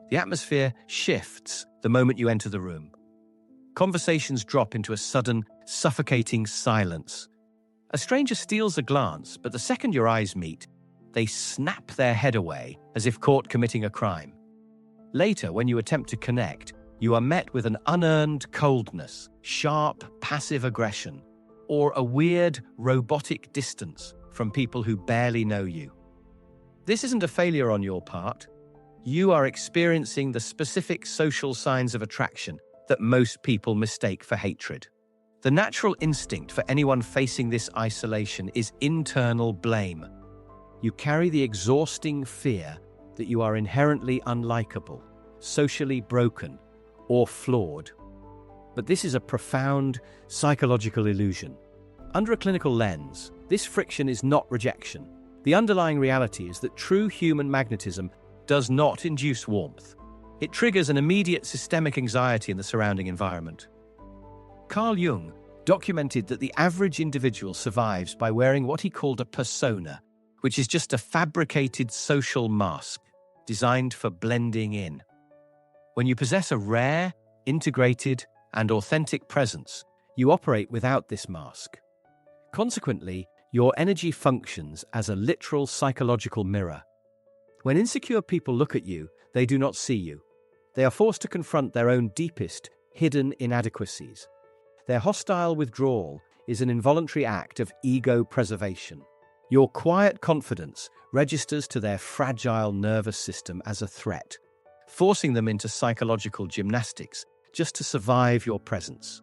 The atmosphere shifts the moment you enter the room. Conversations drop into a sudden, suffocating silence. A stranger steals a glance, but the second your eyes meet, they snap their head away as if caught committing a crime. Later, when you attempt to connect, you are met with an unearned coldness, sharp, passive aggression, or a weird, robotic distance from people who barely know you. This isn't a failure on your part. You are experiencing the specific social signs of attraction that most people mistake for hatred. The natural instinct for anyone facing this isolation is internal blame. You carry the exhausting fear that you are inherently unlikable, socially broken, or flawed. But this is a profound psychological illusion. Under a clinical lens, this friction is not rejection. The underlying reality is that true human magnetism does not induce warmth. It triggers an immediate systemic anxiety in the surrounding environment. Carl Jung documented that the average individual survives by wearing what he called a persona, which is just a fabricated social mask designed for blending in. When you possess a rare, integrated, and authentic presence, you operate without this mask. Consequently, your energy functions as a literal psychological mirror. When insecure people look at you, they do not see you. They are forced to confront their own deepest, hidden inadequacies. Their hostile withdrawal is an involuntary act of ego preservation. Your quiet confidence registers to their fragile nervous system as a threat, forcing them into psychological gymnastics just to survive your presence.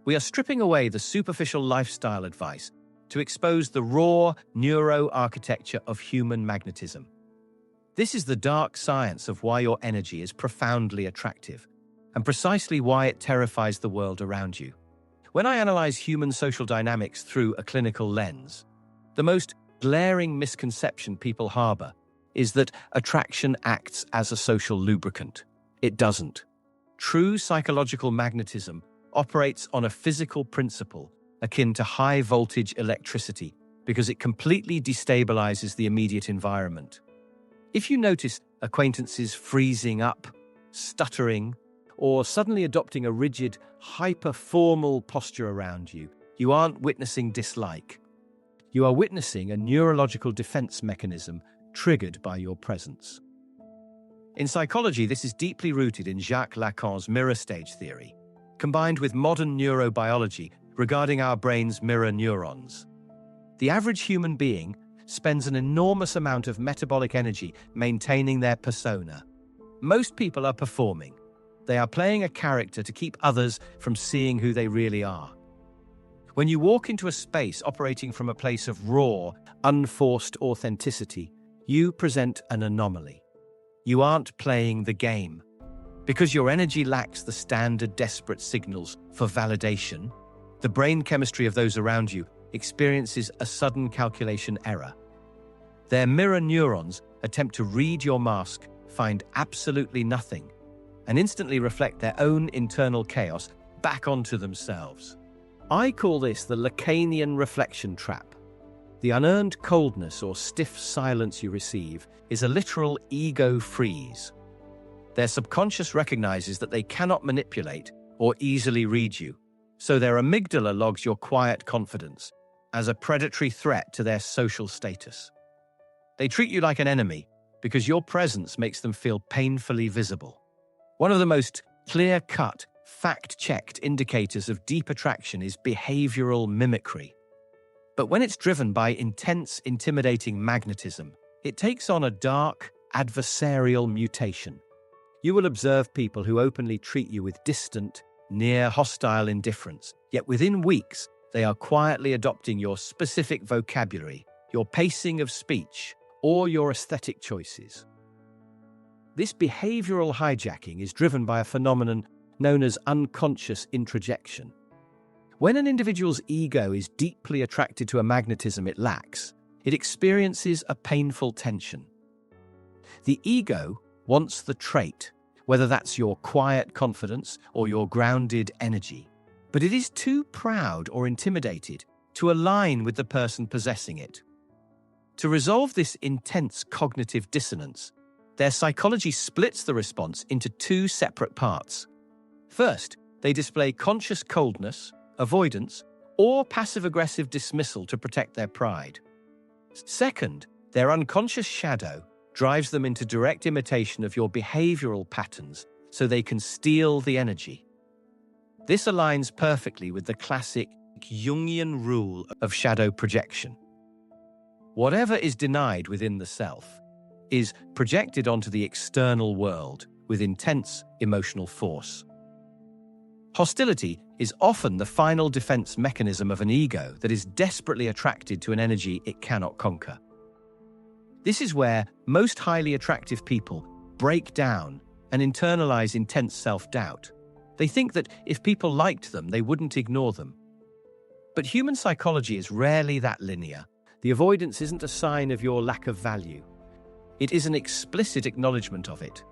We are stripping away the superficial lifestyle advice to expose the raw neuroarchitecture of human magnetism. This is the dark science of why your energy is profoundly attractive, and precisely why it terrifies the world around you. When I analyze human social dynamics through a clinical lens, the most glaring misconception people harbor is that attraction acts as a social lubricant. It doesn't. True psychological magnetism operates on a physical principle akin to high-voltage electricity because it completely destabilizes the immediate environment. If you notice acquaintances freezing up, stuttering, or suddenly adopting a rigid, hyper-formal posture around you, you aren't witnessing dislike. You are witnessing a neurological defense mechanism triggered by your presence. In psychology, this is deeply rooted in Jacques Lacan's mirror stage theory, combined with modern neurobiology regarding our brain's mirror neurons. The average human being spends an enormous amount of metabolic energy maintaining their persona. Most people are performing. They are playing a character to keep others from seeing who they really are. When you walk into a space operating from a place of raw, unforced authenticity, you present an anomaly. You aren't playing the game. Because your energy lacks the standard desperate signals for validation, the brain chemistry of those around you experiences a sudden calculation error. Their mirror neurons attempt to read your mask, find absolutely nothing, and instantly reflect their own internal chaos back onto themselves. I call this the Lacanian reflection trap. The unearned coldness or stiff silence you receive is a literal ego freeze. Their subconscious recognizes that they cannot manipulate or easily read you, so their amygdala logs your quiet confidence as a predatory threat to their social status. They treat you like an enemy because your presence makes them feel painfully visible. One of the most clear-cut, fact-checked indicators of deep attraction is behavioral mimicry. But when it's driven by intense, intimidating magnetism, it takes on a dark, adversarial mutation. You will observe people who openly treat you with distant, near hostile indifference, yet within weeks, they are quietly adopting your specific vocabulary, your pacing of speech, or your aesthetic choices. This behavioral hijacking is driven by a phenomenon known as unconscious introjection. When an individual's ego is deeply attracted to a magnetism it lacks, it experiences a painful tension. The ego wants the trait, whether that's your quiet confidence or your grounded energy, but it is too proud or intimidated to align with the person possessing it. To resolve this intense cognitive dissonance, Their psychology splits the response into two separate parts. First, they display conscious coldness, avoidance, or passive-aggressive dismissal to protect their pride. Second, their unconscious shadow drives them into direct imitation of your behavioral patterns so they can steal the energy. This aligns perfectly with the classic Jungian rule of shadow projection. Whatever is denied within the self is projected onto the external world with intense emotional force. Hostility is often the final defense mechanism of an ego that is desperately attracted to an energy it cannot conquer. This is where most highly attractive people break down and internalize intense self-doubt. They think that if people liked them, they wouldn't ignore them. But human psychology is rarely that linear. The avoidance isn't a sign of your lack of value. It is an explicit acknowledgement of it.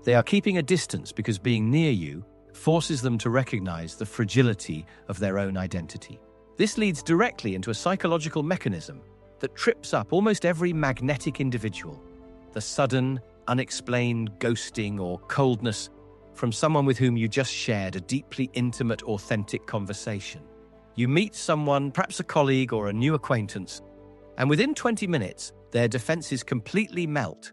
They are keeping a distance because being near you forces them to recognize the fragility of their own identity. This leads directly into a psychological mechanism that trips up almost every magnetic individual. The sudden, unexplained ghosting or coldness from someone with whom you just shared a deeply intimate, authentic conversation. You meet someone, perhaps a colleague or a new acquaintance, and within 20 minutes, their defenses completely melt.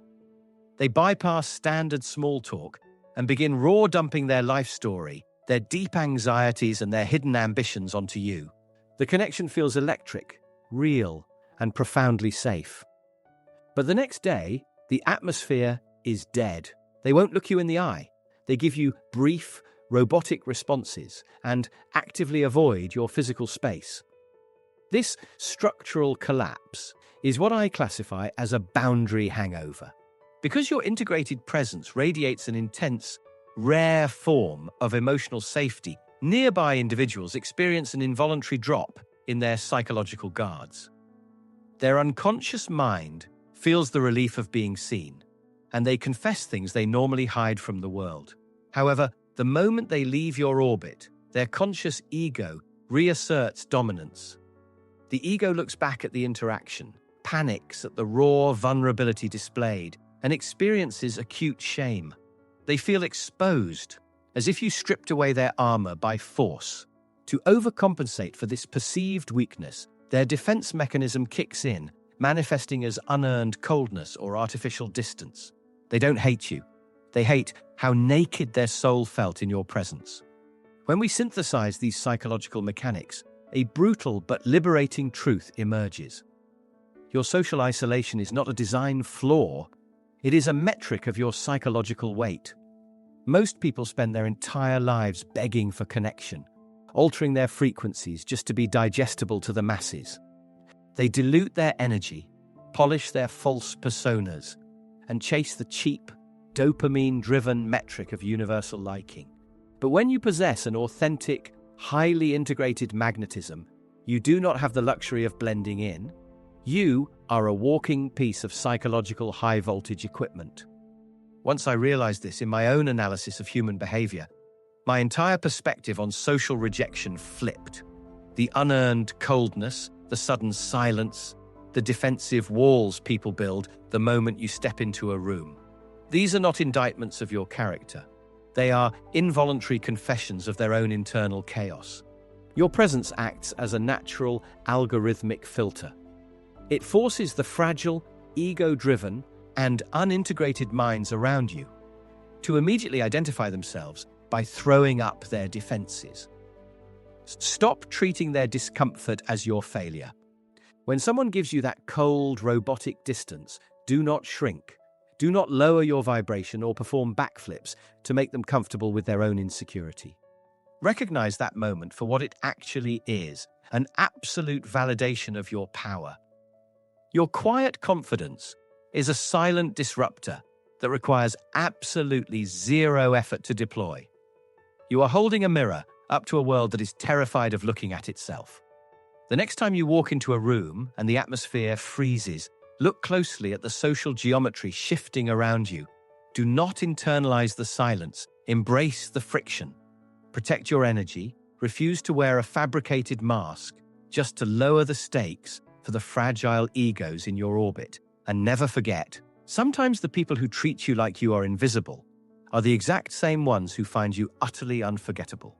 They bypass standard small talk and begin raw dumping their life story, their deep anxieties and their hidden ambitions onto you. The connection feels electric, real, and profoundly safe. But the next day, the atmosphere is dead. They won't look you in the eye. They give you brief, robotic responses and actively avoid your physical space. This structural collapse is what I classify as a boundary hangover. Because your integrated presence radiates an intense, rare form of emotional safety, nearby individuals experience an involuntary drop in their psychological guards. Their unconscious mind feels the relief of being seen, and they confess things they normally hide from the world. However, the moment they leave your orbit, their conscious ego reasserts dominance. The ego looks back at the interaction, panics at the raw vulnerability displayed, and experiences acute shame. They feel exposed, as if you stripped away their armor by force. To overcompensate for this perceived weakness, their defense mechanism kicks in, manifesting as unearned coldness or artificial distance. They don't hate you. They hate how naked their soul felt in your presence. When we synthesize these psychological mechanics, a brutal but liberating truth emerges. Your social isolation is not a design flaw. It is a metric of your psychological weight. Most people spend their entire lives begging for connection, altering their frequencies just to be digestible to the masses. They dilute their energy, polish their false personas, and chase the cheap, dopamine-driven metric of universal liking. But when you possess an authentic, highly integrated magnetism, you do not have the luxury of blending in. You are a walking piece of psychological high-voltage equipment. Once I realized this in my own analysis of human behavior, my entire perspective on social rejection flipped. The unearned coldness, the sudden silence, the defensive walls people build the moment you step into a room. These are not indictments of your character. They are involuntary confessions of their own internal chaos. Your presence acts as a natural, algorithmic filter. It forces the fragile, ego-driven, and unintegrated minds around you to immediately identify themselves by throwing up their defenses. Stop treating their discomfort as your failure. When someone gives you that cold, robotic distance, do not shrink. Do not lower your vibration or perform backflips to make them comfortable with their own insecurity. Recognize that moment for what it actually is, an absolute validation of your power. Your quiet confidence is a silent disruptor that requires absolutely zero effort to deploy. You are holding a mirror up to a world that is terrified of looking at itself. The next time you walk into a room and the atmosphere freezes, look closely at the social geometry shifting around you. Do not internalize the silence. Embrace the friction. Protect your energy. Refuse to wear a fabricated mask just to lower the stakes for the fragile egos in your orbit. And never forget, Sometimes the people who treat you like you are invisible are the exact same ones who find you utterly unforgettable.